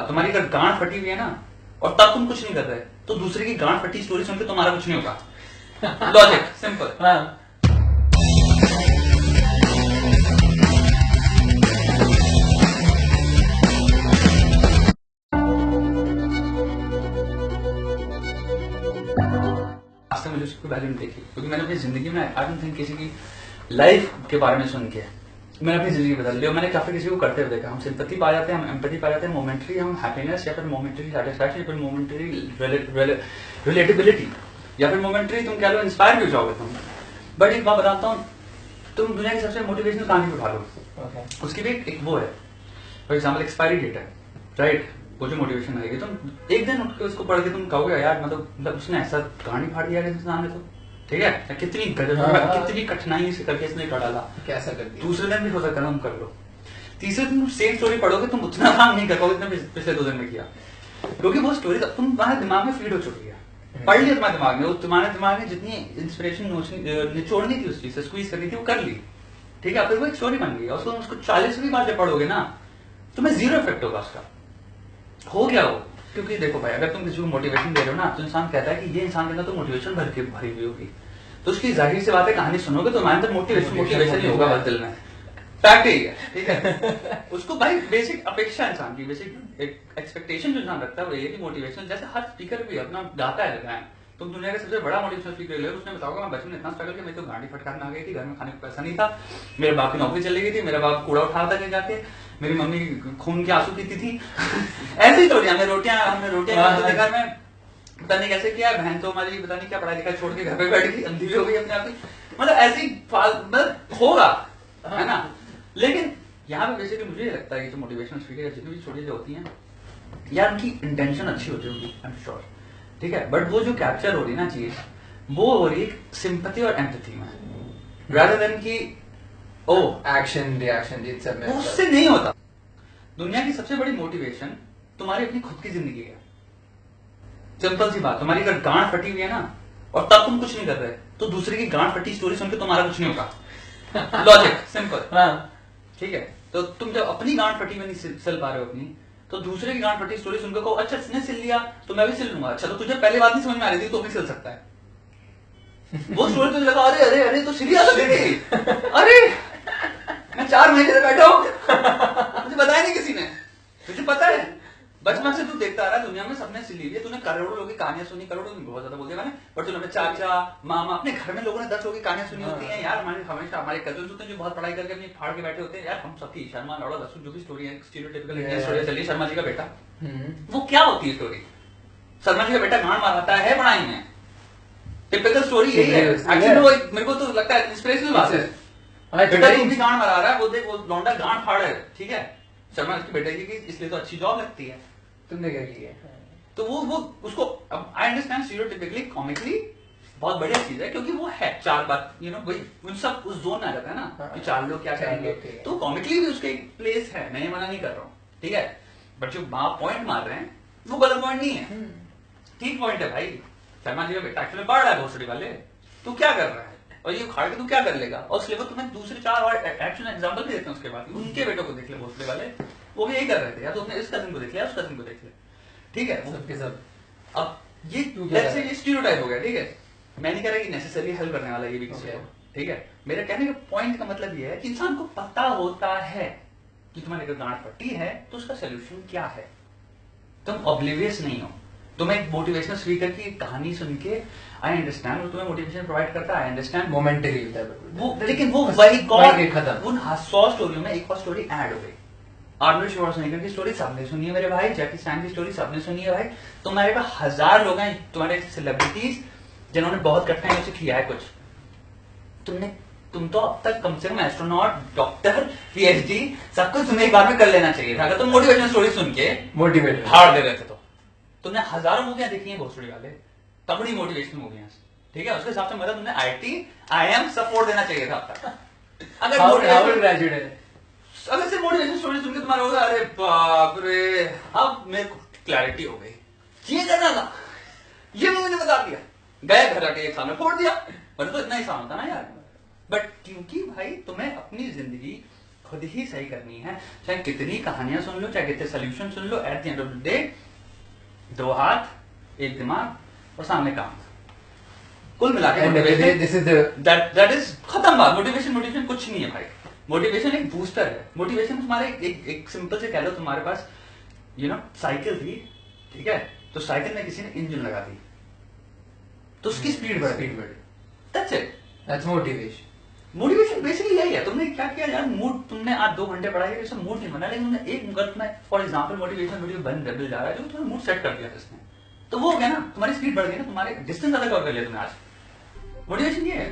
तुम्हारी अगर गांड फटी हुई है ना और तब तुम कुछ नहीं कर रहे तो दूसरे की गांड फटी स्टोरी सुनकर तुम्हारा कुछ नहीं होगा। Logic simple. हाँ आज तक मुझे उसकी वैल्यू नहीं देखी क्योंकि मैंने अपनी जिंदगी में आई डोंट थिंक किसी की लाइफ के बारे में सुन के मैंने अपनी जिंदगी बदल ली और मैंने काफी किसी को करते हुए देखा। हम सिंपैथी पा जाते हैं, हम एम्पैथी पा जाते हैं, मोमेंटरी हम हैप्पीनेस या फिर मोमेंटरी सेटिस्फैक्शन या फिर मोमेंटरी रिलेटेबिलिटी या फिर मोमेंटरी तुम कह लो इंस्पायर भी हो जाओगे तुम। बट एक बात बताता हूँ, तुम दुनिया की सबसे मोटिवेशनल कहानी भी उठा लो, उसकी भी एक वो है, फॉर एग्जाम्पल एक्सपायरी डेट है, राइट? वो जो मोटिवेशन आएगी तुम एक दिन उठ के उसको पढ़ के तुम कहोगे यार मतलब उसने ऐसा कहानी फाड़ दिया इंसान ने, तो ठीक है कितनी कितनी कठिनाई से करके इसने कर डाला, कैसा कर दिया। दूसरे दिन भी हो सकता है तुम कर लो, तीसरे दिन सेम स्टोरी पढ़ोगे तुम उतना काम नहीं कर पाओगे जितना पिछले 2 दिन में किया, क्योंकि वो स्टोरी तुम्हारे दिमाग में फीड हो चुकी है, पढ़ लिया तुम्हारे दिमाग में, वो तुम्हारे दिमाग में जितनी इंस्पिरेशन निचोड़नी थी उस चीज से, स्क्वीज करनी थी, वो कर ली, ठीक है? फिर वो एक स्टोरी बन गई और उसको 40वीं बार जब पढ़ोगे ना तुम्हें जीरो इफेक्ट होगा उसका। हो गया वो, क्योंकि देखो भाई अगर तुम किसी को मोटिवेशन दे रहे हो ना तो इंसान कहता है कि ये इंसान के अंदर तो मोटिवेशन भरी हुई होगी, तो उसकी जाहिर सी बात है कहानी सुनोगे तो तुम्हारे अंदर मोटिवेशन ही होगा बस दिल में, फैक्ट ही है, ठीक है? उसको भाई बेसिक अपेक्षा इंसान की, बेसिक एक्सपेक्टेशन जो इंसान रखता है वो ये कि मोटिवेशन, जैसे हर स्पीकर भी अपना गाता है लगाए, तुम दुनिया का सबसे बड़ा मोटिवेशनल स्पीकर ले लो, उसने बताओगे मैं बचपन में इतना स्ट्रगल किया, मेरे को गाड़ी फटकारने आ गई थी, घर में खाने को पैसा नहीं था, मेरे बाप की नौकरी चली गई थी, मेरा बाप कूड़ा उठाता था जाके, मेरी मम्मी खून के आंसू पीती थी ऐसी स्टोरियां, हमने रोटियां घर में पता नहीं कैसे किया, बहन तो हमारी पता नहीं क्या पढ़ाई लिखाई छोड़ के घर पे बैठ गई, अंधी भी हो गई अपने आप ही, मतलब ऐसी मतलब होगा, है ना? लेकिन यहाँ पे बेसिकली मुझे लगता है कि जो मोटिवेशनल स्पीकर जितनी भी छोटी जो होती हैं यार उनकी इंटेंशन अच्छी होती होगी, आई एम श्योर, ठीक है? बट वो जो कैप्चर हो रही ना चीज वो हो रही सिंपैथी और एम्पैथी में, रादर देन कि ओ एक्शन रिएक्शन ये सब में उससे नहीं होता। दुनिया की सबसे बड़ी मोटिवेशन तुम्हारी अपनी खुद की जिंदगी है, सिंपल सी बात। तुम्हारी अगर गांड फटी हुई है ना और तब तुम कुछ नहीं कर रहे तो दूसरे की गांड फटी स्टोरी सुनकर तुम्हारा कुछ नहीं होगा। लॉजिक सिंपल, हाँ ठीक है? तो तुम जब अपनी गांड फटी हुई नहीं सिल पा रहे हो अपनी, तो दूसरे की गांड फटी स्टोरी सुनकर कहो अच्छा इसने सिल लिया तो मैं भी सिल लूंगा, अच्छा तो तुझे पहले बात नहीं समझ में आ रही थी तो भी सिल सकता है वो स्टोरी तुझे लगा अरे अरे अरे तो सिली आ सकती, अरे मैं 4 महीने से बैठा हूं मुझे बताया नहीं किसी ने, तुझे पता है बचपन से तू देखता आ रहा है दुनिया में सबने सिली हुई है, तूने करोड़ों लोगों की कहानियां सुनी, करोड़ों बहुत ज्यादा बोल दिया मैंने, पर तूने अपने चाचा मामा अपने घर में लोगों ने 10 लोगों की कहानियां सुनी होती हैं यार, हमेशा हमारे कजन होते हैं जो बहुत पढ़ाई करके अपनी फाड़ के बैठे होते हैं यार, हम सबकी शर्मा लौड़ा दसू जो भी स्टोरी है स्टीरियोटाइपिकल इंडियन स्टोरी चली, शर्मा जी का बेटा, वो क्या होती है स्टोरी? शर्मा जी का बेटा गांड मारता है पढ़ाई में, टिपिकल स्टोरी यही है एक्चुअली। वो मेरे को तो लगता है इंस्पिरेशनल बात है, बेटा तुम भी गांड मारा रहा है, वो देख वो लौंडा गांड फाड़ है, ठीक है? शर्मा इसके बेटे की इसलिए तो अच्छी जॉब लगती है, तुमने क्या किया? तो वो उसको आई अंडरस्टैंड स्टीरियोटाइपिकली कॉमिकली बहुत बढ़िया चीज है क्योंकि वो है 4 बात वही उन सब उस जोन में आ जाता है ना कि 4 लोग क्या करेंगे, तो कॉमिकली भी उसका एक प्लेस है, मैं ये मना नहीं कर रहा हूँ, ठीक है? बट जो पॉइंट मार रहे हैं वो गलत पॉइंट नहीं है, ठीक पॉइंट है भाई। शर्मा जी का बेटा एक्चुअली पढ़ रहा है भोसड़ी वाले, तू क्या कर रहा है और ये उखाड़ के तू क्या कर लेगा, और सिलेबस तुम्हें दूसरे 4 और एक्चुअल एग्जाम्पल भी देते हैं उसके बाद, उनके बेटों को देख ले भोसड़ी वाले, वो भी यही कर रहे थे, या तो अपने इस कजिन को देख लिया उस कजिन को देख ले, ठीक है? सबके सब अब ये स्टीरियोटाइप हो गया, ठीक है? मैं नहीं कह रहा कि नेसेसरी हेल्प करने वाला ये भी किसी को, ठीक है? मेरा कहने का पॉइंट का मतलब ये है कि इंसान को पता होता है कि तुम्हारे अगर गांठ फटी है तो उसका सोल्यूशन क्या है, तुम ऑब्लिवियस नहीं हो। तुम्हें एक मोटिवेशनल स्पीकर की कहानी सुन के आई अंडरस्टैंड, वो तुम्हें मोटिवेशन प्रोवाइड करता है, आई अंडरस्टैंड, मोमेंटरी होता है वो, लेकिन वो वही गॉड खत्म, उन 100 स्टोरियों में एक और स्टोरी ऐड हो गई। आर्नल्ड श्वार्ज़नेगर की स्टोरी सबने सुनी है मेरे भाई, जैकी चैन की स्टोरी सबने सुनी है भाई, तुम्हारे पास 1000 लोग हैं तुम्हारे सेलिब्रिटीज जिन्होंने बहुत कठिनाइयों से किया है कुछ, तुम तो अब तक कम से कम एस्ट्रोनॉट, डॉक्टर, पीएचडी सब कुछ तुम्हें एक बार में कर लेना चाहिए था, अगर तुम मोटिवेशनल स्टोरी सुन के मोटिवेट हार दे रहे थे तो। तुमने हजारों मूवियां देखी हैं भोसड़ी वाले, तगड़ी मोटिवेशनल मूवियां, ठीक है? उसके हिसाब से मतलब तुमने IIM सपोर्ट देना चाहिए था अब तक। अगर ग्रेजुएट है, अगर सिर्फ मोटिवेशन स्टोरी सुनकर तुम्हारा होगा अरे बाप रे, अब मेरे को क्लैरिटी हो गई, ये करना था, ये मैंने बता दिया, गए घर आके एक सामने फोड़ दिया, वरना तो इतना ही सामान था ना यार। बट क्योंकि भाई तुम्हें अपनी जिंदगी खुद ही सही करनी है, चाहे कितनी कहानियां सुन लो, चाहे कितने solution soon low, at the end of the day 2 हाथ 1 दिमाग और सामने काम। कुल मिला के दैट इज खत्म बात। मोटिवेशन कुछ नहीं है भाई। मोटिवेशन एक बूस्टर है। मोटिवेशन तुम्हारे एक सिंपल से कह लो, तुम्हारे पास साइकिल थी, ठीक है, तो साइकिल में किसी ने इंजन लगा दी तो उसकी स्पीड बढ़ गई। That's it, that's motivation. Motivation basically यही है। तुमने क्या किया यार, मूड, तुमने आज 2 घंटे पढ़ाई, जैसे मूड नहीं बना, लेकिन तुमने एक गलत में फॉर एग्जांपल मोटिवेशन वीडियो बन जा रहा है जो तुम्हें मूड सेट कर दिया इसने, तो वो हो गया ना, तुम्हारी स्पीड बढ़ गई ना, तुम्हारे डिस्टेंस ज्यादा कवर कर लिया तुमने आज। मोटिवेशन ये है।